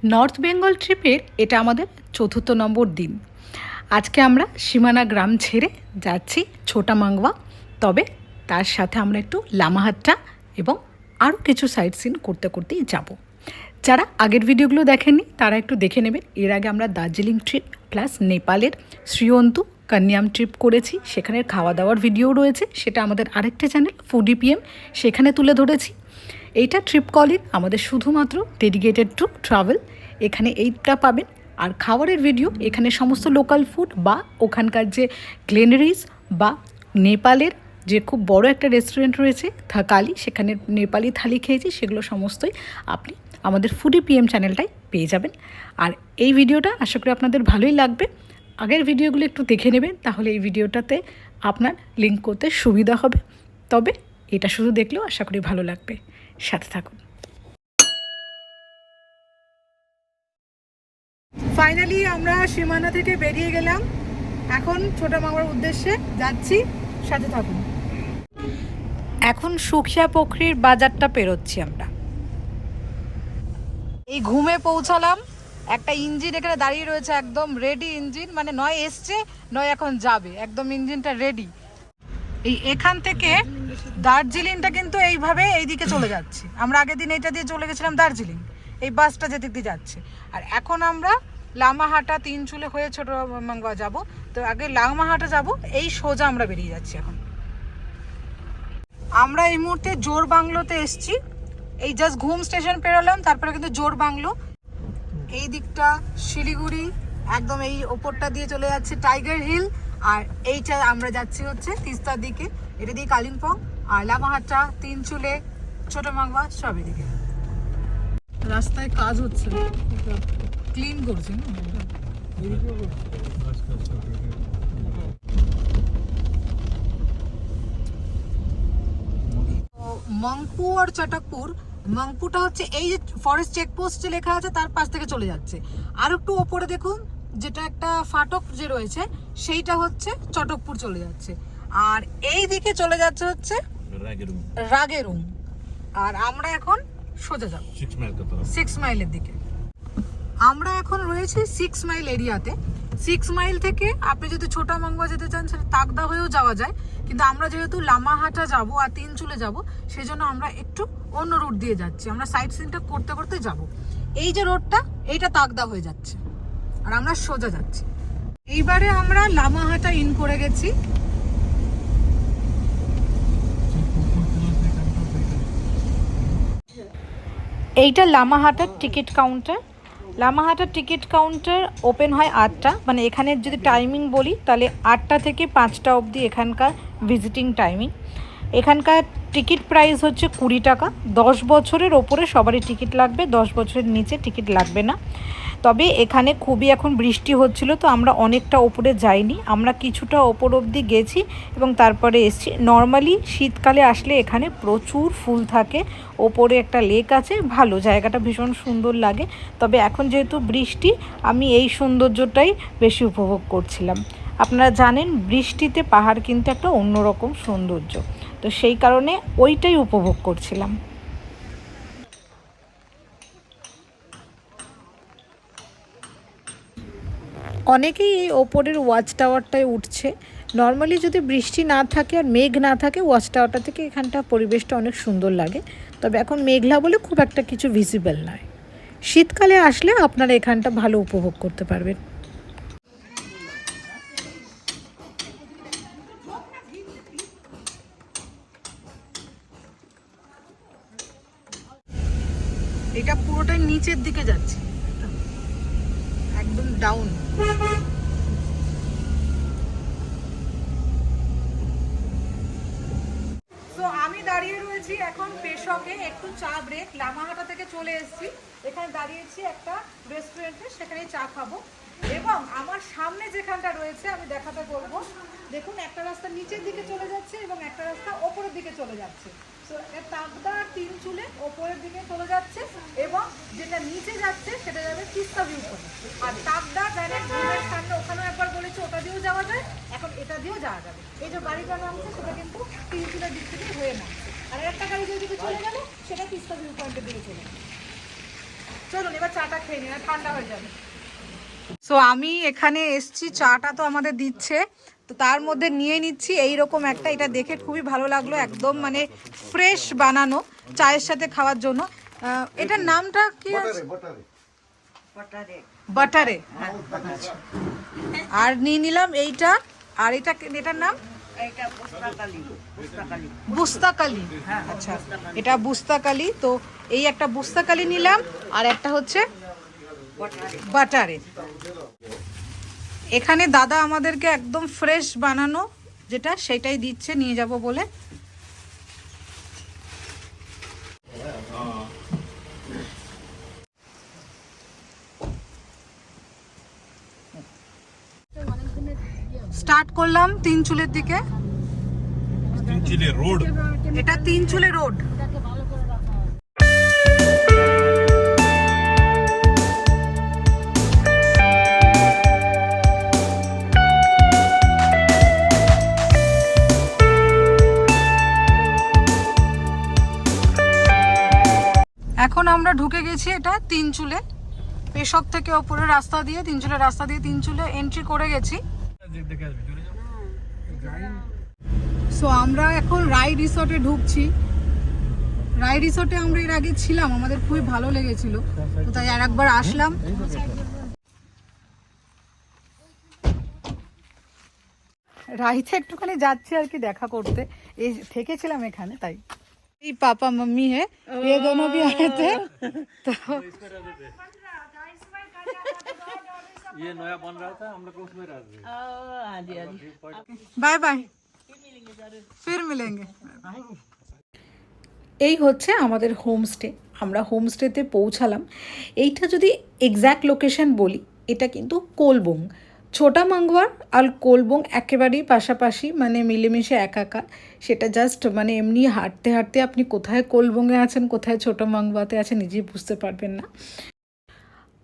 North Bengal ট্রিপের এটা আমাদের ৪র্থ নম্বর দিন। আজকে আমরা সীমানা গ্রাম ছেড়ে যাচ্ছি ছোটা মাংওয়া। তবে তার সাথে আমরা একটু লামাহাট্টা এবং আরও কিছু সাইট সিন করতে করতেই যাব। যারা আগের ভিডিওগুলো দেখেননি তারা একটু দেখে নেবেন। এর আগে আমরা দার্জিলিং ট্রিপ প্লাস নেপালের শ্রীয়ন্তু কান্যাম ট্রিপ করেছি, সেখানের খাওয়া দাওয়ার ভিডিও রয়েছে, সেটা আমাদের আরেকটা চ্যানেল ফুডি পিএম, সেখানে তুলে ধরেছি। এইটা ট্রিপ কলিং আমাদের শুধুমাত্র ডেডিকেটেড টু ট্রাভেল, এখানে এইটা পাবেন। আর খাবারের ভিডিও এখানে সমস্ত লোকাল ফুড বা ওখানকার যে গ্লেনারিজ বা নেপালের যে খুব বড় একটা রেস্টুরেন্ট রয়েছে থাকালি, সেখানে নেপালি থালি খেয়েছি, সেগুলো সমস্তই আপনি আমাদের ফুডি পিএম চ্যানেলটাই পেয়ে যাবেন। আর এই ভিডিওটা আশা করি আপনাদের ভালোই লাগবে। আগের ভিডিওগুলো একটু দেখে নেবেন, তাহলে এই ভিডিওটাতে আপনার লিঙ্ক করতে সুবিধা হবে। তবে এটা শুধু দেখলেও আশা করি ভালো লাগবে, সাথে থাকুন। ফাইনালি আমরা সীমানা থেকে বেরিয়ে গেলাম, এখন ছোটা মাংওয়ার উদ্দেশ্যে যাচ্ছি, সাথে থাকুন। এখন সুখিয়া পুকুরির বাজারটা পেরোচ্ছি আমরা। এই ঘুমে পৌঁছালাম, একটা ইঞ্জিন এখানে দাঁড়িয়ে রয়েছে, একদম রেডি ইঞ্জিন, মানে নয় এসছে নয় এখন যাবে, একদম ইঞ্জিনটা রেডি। এই এখান থেকে দার্জিলিংটা কিন্তু এইভাবে এইদিকে চলে যাচ্ছে। আমরা আগের দিন এটা দিয়ে চলে গেছিলাম দার্জিলিং, এই বাসটা যেদিক দিয়ে যাচ্ছে। আর এখন আমরা লামাহাটা তিনচুলে হয়ে ছোট মাংওয়া যাব। তো আগে লামাহাটা যাব, এই সোজা আমরা বেরিয়ে যাচ্ছি এখন। আমরা এই মুহূর্তে জোর বাংলোতে এসছি, এই জাস্ট ঘুম স্টেশন পেরোলাম, তারপরে কিন্তু জোর বাংলো। এই দিকটা শিলিগুড়ি, একদম এই ওপরটা দিয়ে চলে যাচ্ছে টাইগার হিল। আর এইটা আমরা যাচ্ছি হচ্ছে তিস্তার দিকে, এটা দিয়ে কালিম্পং। আর লামাহাট্টা, তিনচুলে, ছোট মাংওয়া সব এদিকে। রাস্তায় কাজ হচ্ছে, ক্লিন করছে না। মংপু আর চটকপুর, মংপুটা হচ্ছে এই যে ফরেস্ট চেকপোস্ট যে লেখা আছে তার পাশ থেকে চলে যাচ্ছে। আর একটু ওপরে দেখুন, যেটা একটা ফাটক যে রয়েছে সেইটা হচ্ছে চটকপুর চলে যাচ্ছে। আর এই দিকে চলে যাচ্ছে হচ্ছে রাগেরুং। আর আমরা এখন সোজা যাব 6 মাইলের দিকে। আমরা এখন রয়েছি 6 মাইল এরিয়াতে। 6 মাইল থেকে আপনি যদি ছোটা মাংওয়া যেতে চান সেটা তাকদা হয়েও যাওয়া যায়, কিন্তু আমরা যেহেতু লামাহাটা যাব আর তিনচুলে যাব, সেই জন্য আমরা একটু অন্য রুট দিয়ে যাচ্ছি। আমরা সাইট সিনটা করতে করতে যাব। এই যে রোডটা, এইটা তাকদা হয়ে যাচ্ছে আর আমরা সোজা যাচ্ছি। এইবারে আমরা লামাহাটা ইন করে গেছি। এইটা লামাহাটার টিকিট কাউন্টার। লামাহাটার টিকিট কাউন্টার ওপেন হয় 8টা, মানে এখানের যদি টাইমিং বলি তাহলে 8টা থেকে 5টা অবধি এখানকার ভিজিটিং টাইমিং। এখানকার টিকিট প্রাইস হচ্ছে 20 টাকা। 10 বছরের ওপরে সবারই টিকিট লাগবে, 10 বছরের নিচে টিকিট লাগবে না। তবে এখানে খুবই এখন বৃষ্টি হচ্ছিল, তো আমরা অনেকটা ওপরে যাইনি, আমরা কিছুটা ওপর অবধি গেছি এবং তারপরে এসেছি। নর্মালি শীতকালে আসলে এখানে প্রচুর ফুল থাকে, ওপরে একটা লেক আছে, ভালো জায়গাটা ভীষণ সুন্দর লাগে। তবে এখন যেহেতু বৃষ্টি, আমি এই সৌন্দর্যটাই বেশি উপভোগ করছিলাম। আপনারা জানেন বৃষ্টিতে পাহাড় কিন্তু একটা অন্যরকম সৌন্দর্য, তো সেই কারণে ওইটাই উপভোগ করছিলাম। অনেকেই এই ওপরের ওয়াচ টাওয়ারটায় উঠছে। নর্মালি যদি বৃষ্টি না থাকে আর মেঘ না থাকে, ওয়াচ টাওয়ারটা থেকে এখানটা পরিবেশটা অনেক সুন্দর লাগে। তবে এখন মেঘলা বলে খুব একটা কিছু ভিজিবল নয়। শীতকালে আসলে আপনারা এখানটা ভালো উপভোগ করতে পারবেন। এটা পুরোটাই নিচের দিকে যাচ্ছে, একদম ডাউন। তো আমি দাঁড়িয়ে রয়েছি এখন পেশকে, একটু চা ব্রেক। লামাহাটা থেকে চলে এসেছি, এখানে দাঁড়িয়েছি একটা রেস্টুরেন্টে, সেখানেই চা খাবো। এবং আমার সামনে যেখানটা রয়েছে আমি দেখাতে বলবো, দেখুন একটা রাস্তা নিচের দিকে চলে যাচ্ছে এবং একটা রাস্তা ওপরের দিকে চলে যাচ্ছে। তো তাকদা আর তিনচুলে ওপরের দিকে চলে যাচ্ছে এবং যেটা নিচে যাচ্ছে সেটা যাবে তিস্তা ভিউ পয়েন্ট। আর তাকদা ডাইরেক্ট ঘুমের সামনে, ওখানেও একবার বলেছি ওটা দিয়েও যাওয়া যায়, এখন এটা দিয়েও যাওয়া যাবে। এই যে গাড়িটা নামছে সেটা কিন্তু তিনচুলের দিক থেকে হয়ে নামছে, আর একটা গাড়ি যেদিকে চলে গেল সেটা তিস্তা ভিউ পয়েন্টের দিকে চলে গেল। চলুন এবার চাটা খেয়ে নিন, ঠান্ডা হয়ে যাবে। সো আমি এখানে এসছি, চাটা তো আমাদের দিচ্ছে, তো তার মধ্যে নিয়ে নিচ্ছি এইরকম একটা, এটা দেখে খুবই ভালো লাগলো, একদম মানে ফ্রেশ বানানো চায়ের সাথে খাওয়ার জন্য। এটার নামটা কি আছে? বাটারে। আর নিয়ে নিলাম এইটা, আর এটার নাম বুস্তাকালি। আচ্ছা, এটা বুস্তাকালি। তো এই একটা বুস্তাকালি নিলাম, আর একটা হচ্ছে বাটারে। এখানে দাদা আমাদেরকে একদম ফ্রেশ বানানো যেটা সেটাই দিচ্ছে, নিয়ে যাব বলে। স্টার্ট করলাম তিনচুলের দিকে। রোড, এটা তিনচুলে রোড। এখন আমরা ঢুকে গেছি এটা তিনচুলে, পেশক থেকে ওপরে রাস্তা দিয়ে তিনচুলের রাস্তা দিয়ে তিনচুলে এন্ট্রি করে গেছি। সো আমরা এখন রাই রিসর্টে ঢুকছি। রাই রিসর্টে আমরা এর আগে ছিলাম, আমাদের খুবই ভালো লেগেছিল, তো তাই আর একবার আসলাম। রাইতে একটুখানি যাচ্ছি আর কি দেখা করতে, এই থেকেছিলাম এখানে তাই। এই পাপা मम्मी है, ये दोनों भी आए थे, तो ये नया बन रहा था, हम लोग को उसमें रह गए। বাই বাই, ফির মিলেंगे। এই হচ্ছে আমাদের হোমস্টে। আমরা হোমস্টেতে পৌঁছালাম। এইটা যদি এক্স্যাক্ট লোকেশন বলি, এটা কিন্তু কোলবং। ছোটা মাঙ্গওয়ার আর কোলবং একেবারেই পাশাপাশি, মানে মিলেমিশে একাকার। সেটা জাস্ট মানে এমনি হাঁটতে হাঁটতে আপনি কোথায় কোলবংয়ে আছেন, কোথায় ছোটা মাঙ্গওয়াতে আছেন নিজেই বুঝতে পারবেন না।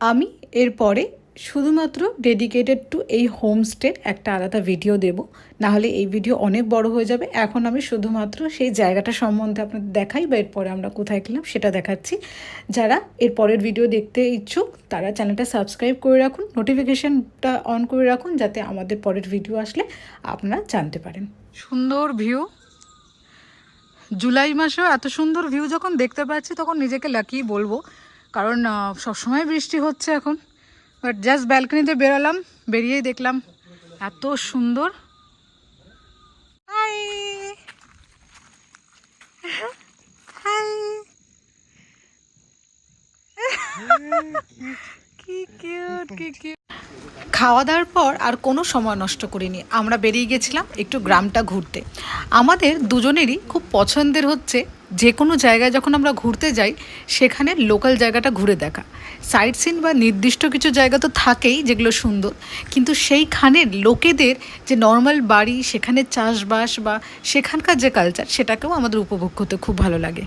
আমি এরপরে শুধুমাত্র ডেডিকেটেড টু এই হোমস্টের একটা আলাদা ভিডিও দেব, নাহলে এই ভিডিও অনেক বড় হয়ে যাবে। এখন আমি শুধুমাত্র সেই জায়গাটা সম্বন্ধে আপনাদের দেখাই, বা এরপরে আমরা কোথায় গেলাম সেটা দেখাচ্ছি। যারা এর পরের ভিডিও দেখতে ইচ্ছুক তারা চ্যানেলটা সাবস্ক্রাইব করে রাখুন, নোটিফিকেশানটা অন করে রাখুন, যাতে আমাদের পরের ভিডিও আসলে আপনারা জানতে পারেন। সুন্দর ভিউ, জুলাই মাসেও এত সুন্দর ভিউ যখন দেখতে পাচ্ছি তখন নিজেকে লাকি বলবো, কারণ সবসময় বৃষ্টি হচ্ছে এখন। বাট জাস্ট ব্যালকনিতে বেরোলাম, বেরিয়েই দেখলাম এত সুন্দর। হাই হাই, কি কিউট কি কিউট। খাওয়া দাওয়ার পর আর কোনো সময় নষ্ট করিনি, আমরা বেরিয়ে গেছিলাম একটু গ্রামটা ঘুরতে। আমাদের দুজনেরই খুব পছন্দের হচ্ছে যে কোনো জায়গায় যখন আমরা ঘুরতে যাই সেখানে লোকাল জায়গাটা ঘুরে দেখা। সাইট সিন বা নির্দিষ্ট কিছু জায়গা তো থাকেই যেগুলো সুন্দর, কিন্তু সেইখানের লোকেদের যে নর্মাল বাড়ি, সেখানে চাষবাস বা সেখানকার যে কালচার, সেটাকেও আমাদের উপভোগ করতে খুব ভালো লাগে।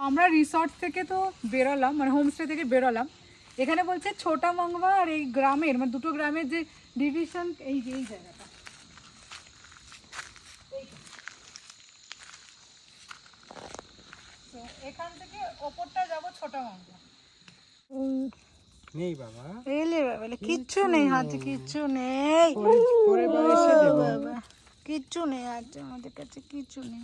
আমরা রিসর্ট থেকে তো বেরোলাম, মানে হোমস্টে থেকে বেরোলাম। এখানে বলছে ছোটা মাঙ্গওয়া আর এই গ্রামের, মানে দুটো গ্রামের যে ডিভিশন, এই যে এই জায়গাটা, তো এখান থেকে ওপরটা যাব ছোটা মাঙ্গওয়া। नहीं बाबा, এলে বাবা, কিচ্ছু নেই হাতে, কিচ্ছু নেই বাবা, কিচ্ছু নেই হাতে, আমাদের কাছে কিচ্ছু নেই।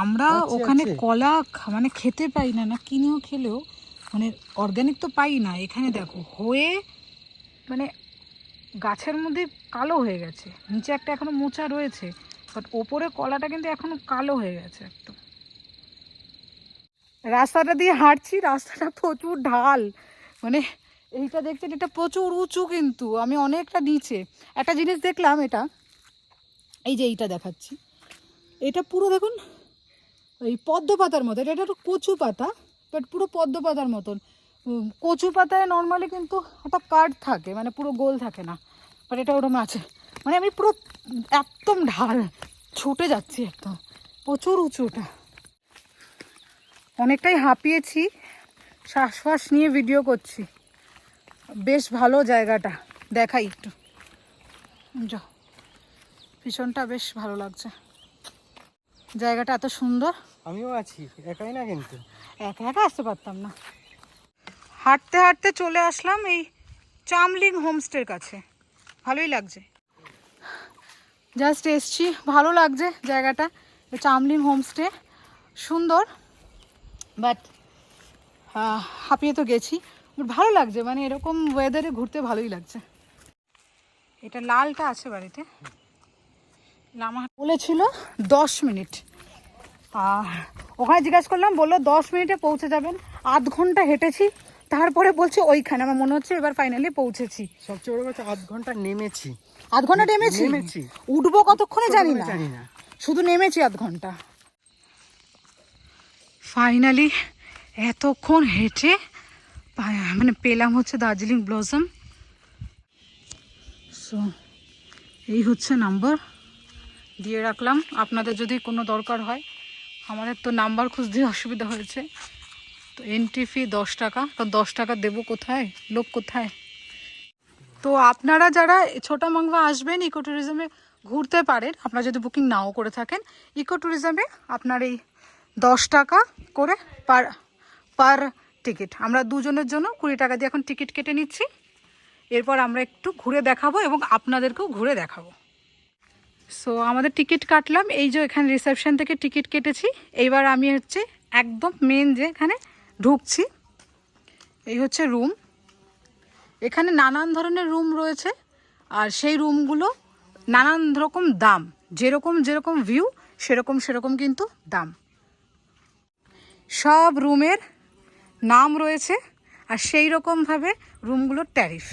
আমরা ওখানে কলা মানে খেতে পাই না, না কিনেও খেলেও মানে অর্গানিক তো পাই না। এখানে দেখো হয়ে মানে গাছের মধ্যে কালো হয়ে গেছে, নিচে একটা এখনো মোচা রয়েছে, বাট ওপরে কলাটা কিন্তু এখনো কালো হয়ে গেছে একদম। রাস্তাটা দিয়ে হাঁটছি, রাস্তাটা প্রচুর ঢাল, মানে এইটা দেখছেন এটা প্রচুর উঁচু, কিন্তু আমি অনেকটা নিচে। একটা জিনিস দেখলাম, এটা এই যে এইটা দেখাচ্ছি, এটা পুরো দেখুন ওই পদ্ম পাতার মতো, এটা একটু কচু পাতা, বাট পুরো পদ্ম পাতার মতন। কচু পাতায় নর্মালি কিন্তু একটা কাঠ থাকে, মানে পুরো গোল থাকে না, বাট এটা ওরকম আছে। মানে আমি পুরো একদম ঢাল ছুটে যাচ্ছি, একদম প্রচুর উঁচুটা। অনেকটাই হাঁপিয়েছি, শ্বাস নিয়ে ভিডিও করছি। বেশ ভালো জায়গাটা, দেখাই একটু। যা, পিছনটা বেশ ভালো লাগছে, জায়গাটা এত সুন্দর। আমিও আছি, একাই না কিন্তু। একা একা আসতে পারতাম না। হাঁটতে হাঁটতে চলে আসলাম এই চামলিং হোমস্টের কাছে। ভালোই লাগছে, জাস্ট এসছি, ভালো লাগছে জায়গাটা। চামলিং হোমস্টে সুন্দর, বাট হাঁপিয়ে তো গেছি, বাট ভালো লাগছে। মানে এরকম ওয়েদারে ঘুরতে ভালোই লাগছে। এটা লালটা আছে বাড়িতে, লামা বলেছিল 10 মিনিট। ওখানে জিজ্ঞাসা করলাম, বললো 10 মিনিটে পৌঁছে যাবেন। আধ ঘন্টা হেঁটেছি, তারপরে বলছে ওইখানে। আমার মনে হচ্ছে এবার ফাইনালি পৌঁছেছি। সবচেয়ে বড় কথা, আধ ঘন্টা নেমেছি। আধ ঘন্টা নেমেছি, উঠবো কতক্ষণে জানি না, শুধু নেমেছি আধ ঘন্টা। ফাইনালি এতক্ষণ হেঁটে মানে পেলাম হচ্ছে দার্জিলিং ব্লসম। সো এই হচ্ছে নাম্বার, দিয়ে রাখলাম। আপনাদের যদি কোনো দরকার হয়, আমাদের তো নাম্বার খুঁজতে অসুবিধা হয়েছে। তো এন্ট্রি ফি 10 টাকা, তো 10 টাকা দেবো কোথায়, লোক কোথায়? তো আপনারা যারা ছোটা মাংবা আসবেন, ইকো ট্যুরিজমে ঘুরতে পারেন। আপনারা যদি বুকিং নাও করে থাকেন, ইকো ট্যুরিজমে আপনার এই 10 টাকা করে পার টিকিট। আমরা দুজনের জন্য 20 টাকা দিয়ে এখন টিকিট কেটে নিচ্ছি। এরপর আমরা একটু ঘুরে দেখাবো এবং আপনাদেরকেও ঘুরে দেখাবো। সো আমাদের টিকিট কাটলাম, এই যে এখানে রিসেপশন থেকে টিকিট কেটেছি। এইবার আমি হচ্ছে একদম মেন যে এখানে ঢুকছি। এই হচ্ছে রুম, এখানে নানান ধরনের রুম রয়েছে, আর সেই রুমগুলো নানান রকম দাম। যেরকম যেরকম ভিউ সেরকম কিন্তু দাম। সব রুমের নাম রয়েছে, আর সেই রকমভাবে রুমগুলোর ট্যারিফ।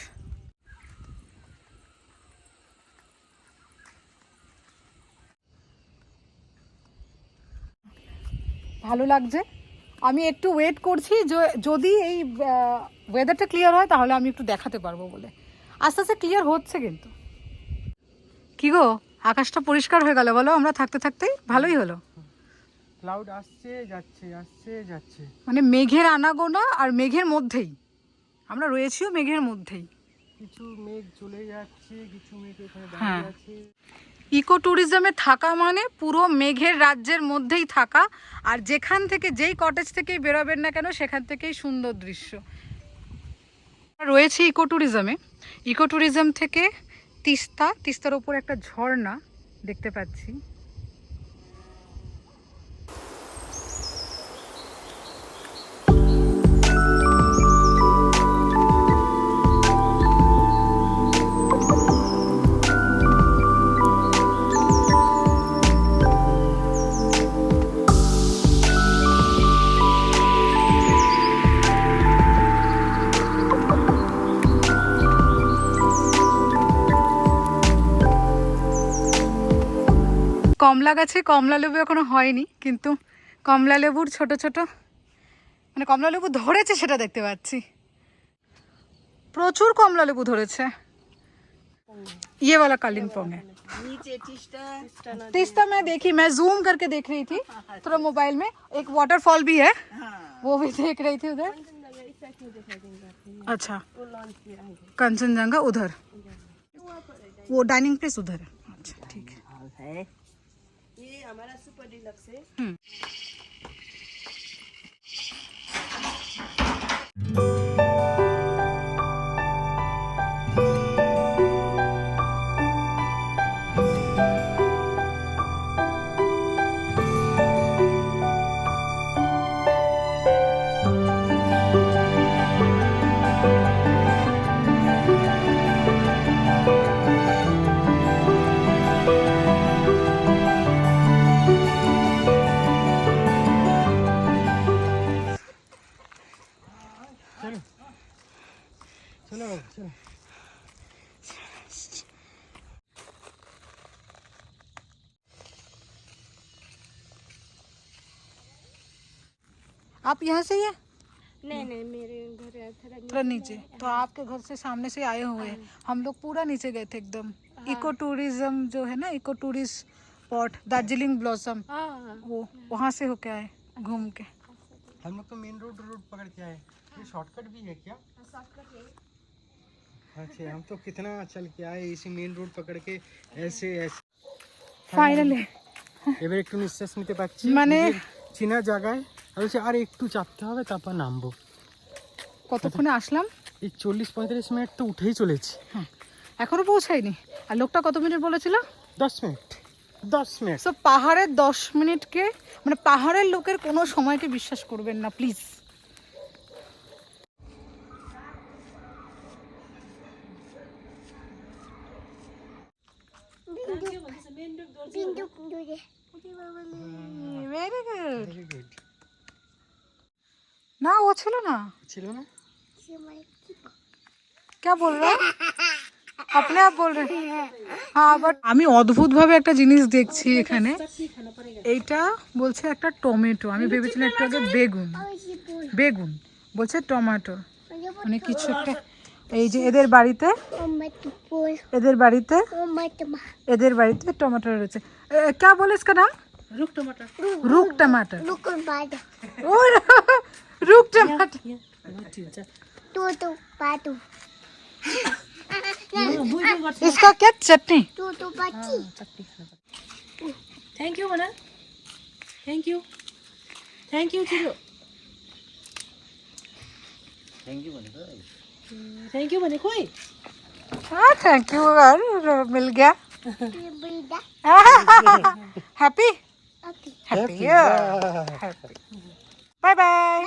ভালো লাগছে। আমি একটু ওয়েট করছি, যদি এই ওয়েদারটা ক্লিয়ার হয় তাহলে আমি একটু দেখাতে পারবো বলে। আস্তে আস্তে ক্লিয়ার হচ্ছে কিন্তু। কি গো, আকাশটা পরিষ্কার হয়ে গেল বলো, আমরা থাকতে থাকতেই ভালোই হলো। ক্লাউড আসছে যাচ্ছে, আসছে যাচ্ছে, মানে মেঘের আনাগোনা, আর মেঘের মধ্যেই আমরা রয়েছিও, মেঘের মধ্যেই। কিছু মেঘ চলে যাচ্ছে, কিছু মেঘ এখানে হ্যাঁ, দাঁড়িয়ে আছে। ইকো ট্যুরিজমে থাকা মানে পুরো মেঘের রাজ্যের মধ্যেই থাকা। আর যেখান থেকে, যেই কটেজ থেকেই বেরোবেন না কেন, সেখান থেকেই সুন্দর দৃশ্য রয়েছে ইকো ট্যুরিজমে। ইকো ট্যুরিজম থেকে তিস্তার ওপর একটা ঝর্ণা দেখতে পাচ্ছি। কমলা গাছে কমলা লেবু এখনো হয়নি, কিন্তু কমলা লেবুর ছোট ছোট, মানে কমলা লেবু ধরেছে সেটা দেখতে পাচ্ছি। প্রচুর কমলা লেবু ধরেছে। ये वाला कालिम्पोंग है। तीस्ता मैं देखी, मैं जूम करके देख रही थी थोड़ा मोबाइल में। एक वाटरफॉल भी है, वो भी देख रही थी उधर। अच्छा, कंचनजंगा उधर, वो डाइनिंग प्लेस उधर है। अच्छा ठीक है। ये हमारा सुपर डिलक्स है। चलो चलो चलो। आप यहाँ से ही है? नहीं नहीं मेरे घर थोड़ा थोड़ा नीचे, तो आपके घर से सामने से आए हुए हैं। हम लोग पूरा नीचे गए थे एकदम। इको टूरिज्म जो है ना, eco tourist spot Darjeeling blossom, हाँ वो वहाँ से होके आए घूम के। हम लोग तो मेन रोड पकड़ के आए। ये शॉर्टकट भी है क्या? अच्छा, हम तो कितना चल के आए इसी मेन रोड पकड़ के ऐसे ऐसे। ফাইনালি এবার একটু নিঃশ্বাস নিতে পারছি, মানে চিনা জায়গায়। আর হচ্ছে আর একটু চাপতে হবে, তারপর নামবো। কতক্ষণে আসলাম? এই 40-45 মিনিট তো উঠেই চলেছি। হ্যাঁ, এখনো পৌঁছাইনি। আর লোকটা কত মিনিট বলেছিল? 10 মিনিট 10 মিনিট। সো পাহাড়ের 10 মিনিটকে, মানে পাহাড়ের লোকের কোনো সময়কে বিশ্বাস করবেন না please. Very good. Very good. না ও ছিল না। ছিল না? क्या बोल रहे हो? अपने आप बोल रहे हैं। हाँ, বাট আমি অদ্ভুতভাবে একটা জিনিস দেখছি এখানে। এইটা বলছে একটা টমেটো, আমি ভেবেছিলাম একটু আগে বেগুন। বেগুন বলছে টমেটো, মানে কিছু একটা। এই যে এদের বাড়িতে এদের বাড়িতে এদের বাড়িতে টমেটো রয়েছে। क्या बोले इसका नाम? रुक टमाटर। रुक टमाटर। और रुक टमाटर। इसका क्या चटनी? थैंक यू मना, थैंक यू चिरो, थैंक यू बने कोई। हाँ थैंक यू यार, मिल गया। Happy happy bye bye.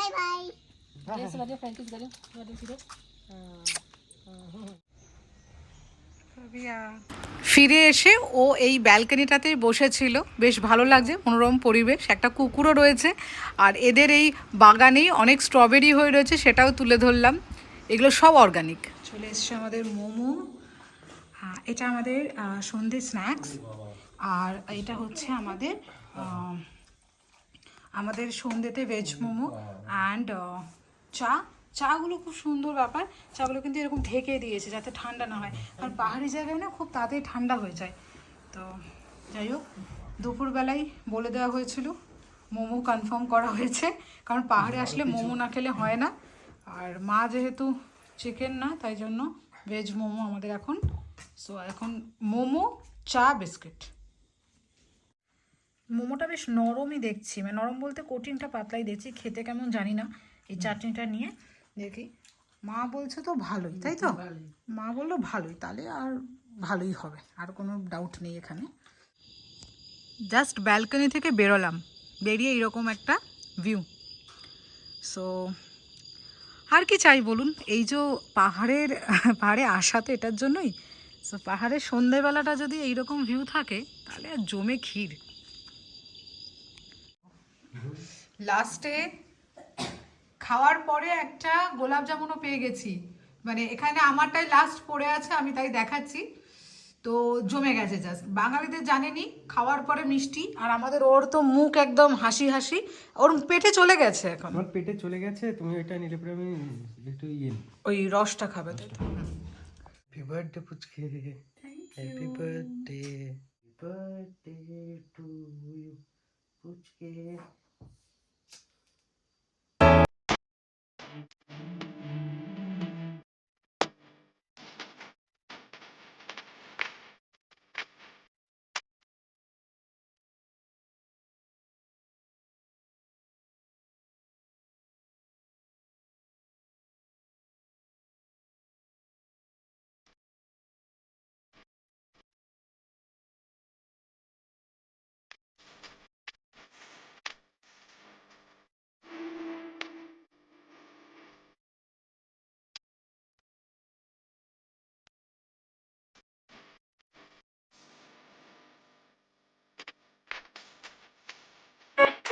ফিরে এসে ও এই ব্যালকনিটাতে বসেছিল, বেশ ভালো লাগছে, মনোরম পরিবেশ, একটা কুকুরও রয়েছে। আর এদের এই বাগানেই অনেক স্ট্রবেরি হয়ে রয়েছে, সেটাও তুলে ধরলাম। এগুলো সব অর্গানিক। চলে এসছে আমাদের মোমো। এটা আমাদের সন্ধে স্ন্যাক্স। আর এটা হচ্ছে আমাদের আমাদের সন্ধ্যেতে ভেজ মোমো অ্যান্ড চা। চাগুলো খুব সুন্দর ব্যাপার, চাগুলো কিন্তু এরকম ঢেকে দিয়েছে যাতে ঠান্ডা না হয়, কারণ পাহাড়ি জায়গায় না খুব তাড়াতাড়ি ঠান্ডা হয়ে যায়। তো যাই হোক, দুপুরবেলায় বলে দেওয়া হয়েছিল, মোমো কনফার্ম করা হয়েছে, কারণ পাহাড়ে আসলে মোমো না খেলে হয় না। আর মা যেহেতু চিকেন না, তাই জন্য ভেজ মোমো আমাদের এখন। সো এখন মোমো, চা, বিস্কিট। মোমোটা বেশ নরমই দেখছি, মানে নরম বলতে কোটিংটা পাতলাই দেখছি, খেতে কেমন জানি না। এই চাটনিটা নিয়ে দেখি। মা বলছে তো ভালোই, তাই তো? মা বললো ভালোই, তাহলে আর ভালোই হবে, আর কোনো ডাউট নেই এখানে। জাস্ট ব্যালকনি থেকে বেরোলাম, বেরিয়ে এরকম একটা ভিউ। সো আর কি চাই বলুন, এই যে পাহাড়ে আসা তো এটার জন্যই। সো পাহাড়ের সন্ধেবেলাটা যদি এইরকম ভিউ থাকে, তাহলে আর জমে ক্ষীর। লাস্টে খাওয়ার পরে একটা গোলাপ জামুনও পেয়ে গেছি, মানে এখানে আমারটাই লাস্ট পড়ে আছে, আমি তাই দেখাচ্ছি। তো জমে গেছে জাস্ট। বাঙালিদের জানেনি খাওয়ার পরে মিষ্টি, আর আমাদের ওর তো মুখ একদম হাসি হাসি, ওর পেটে চলে গেছে এখন। আমার পেটে চলে গেছে, তুমি ওইটা নিলে পরে আমি একটু ওই রসটা খাবে তো। হ্যাপি বার্থডে পুচকে, হ্যাপি বার্থডে টু ইউ পুচকে।